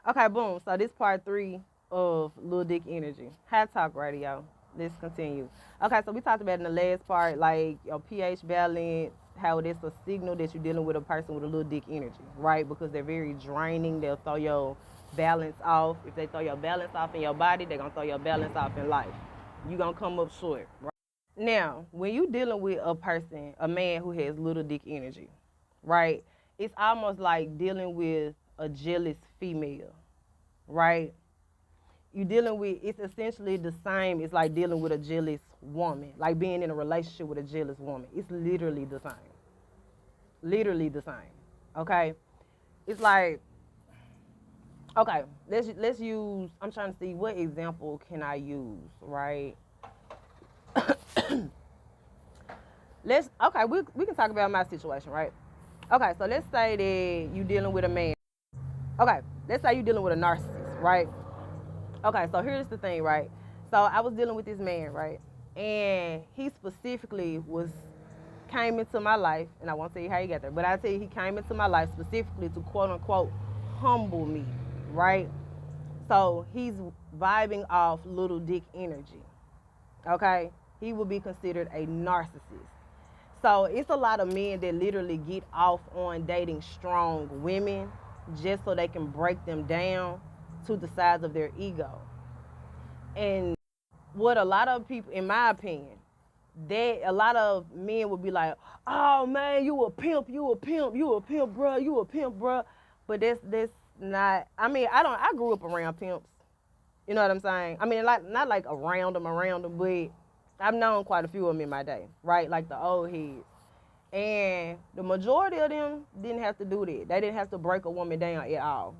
Okay, boom. So this part 3 of Lil Dick Energy. Hot Talk Radio. Let's continue. Okay, so we talked about in the last part, like your pH balance, how it's a signal that you're dealing with a person with a little dick energy, right? Because they're very draining. They'll throw your balance off. If they throw your balance off in your body, they're going to throw your balance off in life. You're going to come up short, right? Now, when you're dealing with a person, a man who has little dick energy, right? It's almost like dealing with a jealous female, right? You dealing with, it's essentially the same. It's like dealing with a jealous woman, like being in a relationship with a jealous woman. It's literally the same. Literally the same. Okay? It's like, okay, let's use, I'm trying to see what example can I use, right? We can talk about my situation, right? Okay, so let's say that you dealing with a man. Okay, let's say you dealing with a narcissist, right? Okay, so here's the thing, right? So I was dealing with this man, right? And he specifically came into my life, and I won't tell you how he got there, but I tell you he came into my life specifically to quote unquote humble me, right? So he's vibing off little dick energy. Okay? He would be considered a narcissist. So it's a lot of men that literally get off on dating strong women just so they can break them down to the size of their ego. And what a lot of people, in my opinion, that a lot of men would be like, "Oh man, you a pimp, you a pimp, you a pimp, bruh, you a pimp, bruh." But that's not. I mean, I grew up around pimps. You know what I'm saying? I mean, like not like around them, but I've known quite a few of them in my day, right? Like the old heads. And the majority of them didn't have to do that. They didn't have to break a woman down at all.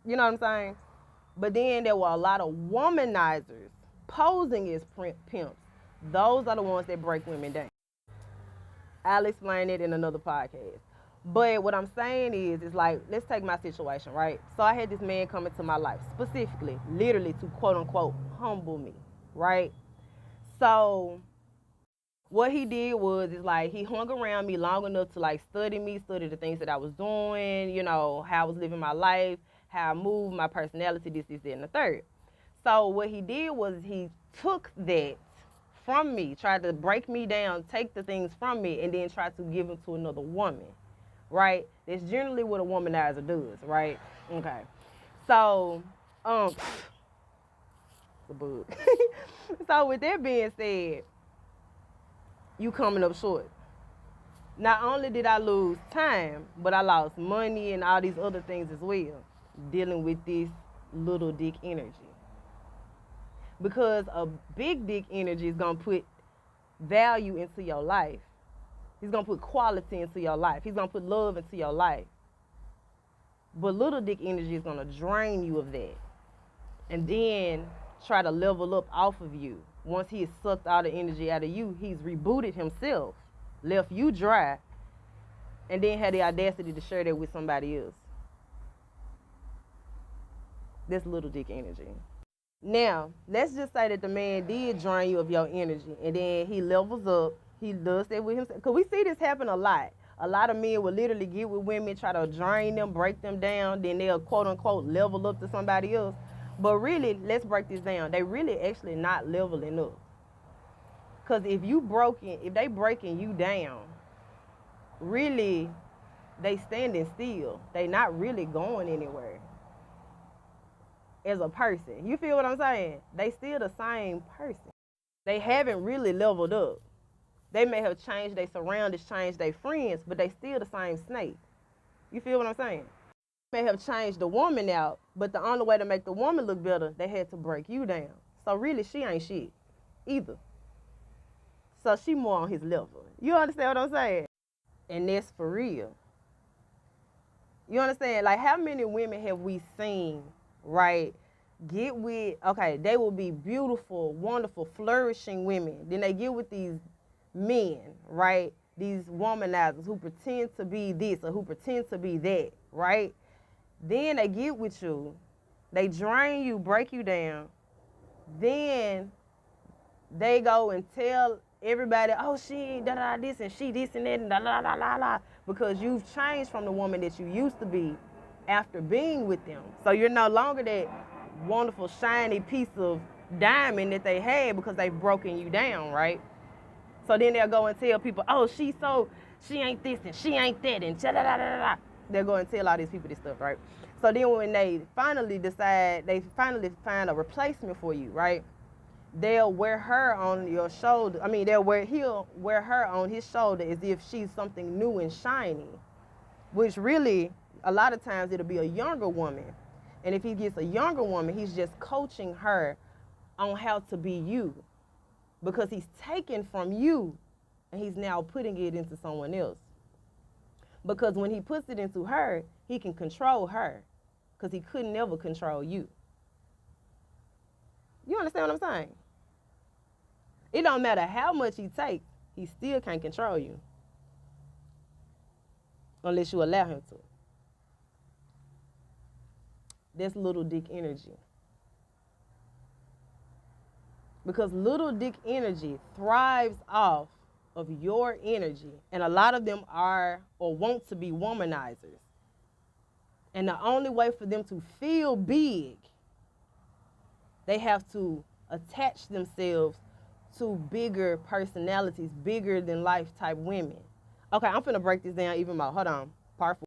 You know what I'm saying? But then there were a lot of womanizers posing as pimps. Those are the ones that break women down. I'll explain it in another podcast. But what I'm saying is like, let's take my situation, right? So I had this man come into my life, specifically, literally to quote unquote humble me, right? So what he did was is like he hung around me long enough to like study me, study the things that I was doing, you know, how I was living my life, how I moved, my personality, this, that, and the third. So what he did was he took that from me, tried to break me down, take the things from me, and then try to give them to another woman, right? That's generally what a womanizer does, right? Okay. So, the bug. So with that being said, you coming up short. Not only did I lose time, but I lost money and all these other things as well, dealing with this little dick energy. Because a big dick energy is gonna put value into your life. He's gonna put quality into your life. He's gonna put love into your life. But little dick energy is gonna drain you of that. And then try to level up off of you. Once he has sucked all the energy out of you, he's rebooted himself, left you dry, and then had the audacity to share that with somebody else. That's little dick energy. Now, let's just say that the man did drain you of your energy, and then he levels up. He does that with himself. Because we see this happen a lot. A lot of men will literally get with women, try to drain them, break them down, then they'll quote unquote level up to somebody else. But really, let's break this down. They really actually not leveling up. Because if they breaking you down, really, they standing still. They not really going anywhere as a person. You feel what I'm saying? They still the same person. They haven't really leveled up. They may have changed their surroundings, changed their friends, but they still the same snake. You feel what I'm saying? They may have changed the woman out, but the only way to make the woman look better, they had to break you down. So really, she ain't shit either. So she more on his level. You understand what I'm saying? And that's for real. You understand? Like, how many women have we seen, right? Get with, okay, they will be beautiful, wonderful, flourishing women. Then they get with these men, right? These womanizers who pretend to be this or who pretend to be that, right? Then they get with you, they drain you, break you down. Then they go and tell everybody, oh, she da da this and she this and that and da la la la la, because you've changed from the woman that you used to be after being with them. So you're no longer that wonderful, shiny piece of diamond that they had because they've broken you down, right? So then they'll go and tell people, oh, she ain't this and she ain't that and da da da da da. They'll go and tell all these people this stuff, right? So then when they finally find a replacement for you, right? They'll wear her on your shoulder. I mean, he'll wear her on his shoulder as if she's something new and shiny, which really, a lot of times it'll be a younger woman. And if he gets a younger woman, he's just coaching her on how to be you, because he's taken from you and he's now putting it into someone else. Because when he puts it into her, he can control her, because he could never control you. You understand what I'm saying? It don't matter how much he takes, he still can't control you unless you allow him to. That's little dick energy. Because little dick energy thrives off of your energy. And a lot of them are or want to be womanizers. And the only way for them to feel big, they have to attach themselves to bigger personalities, bigger than life type women. Okay, I'm finna break this down even more. Hold on. Part 4.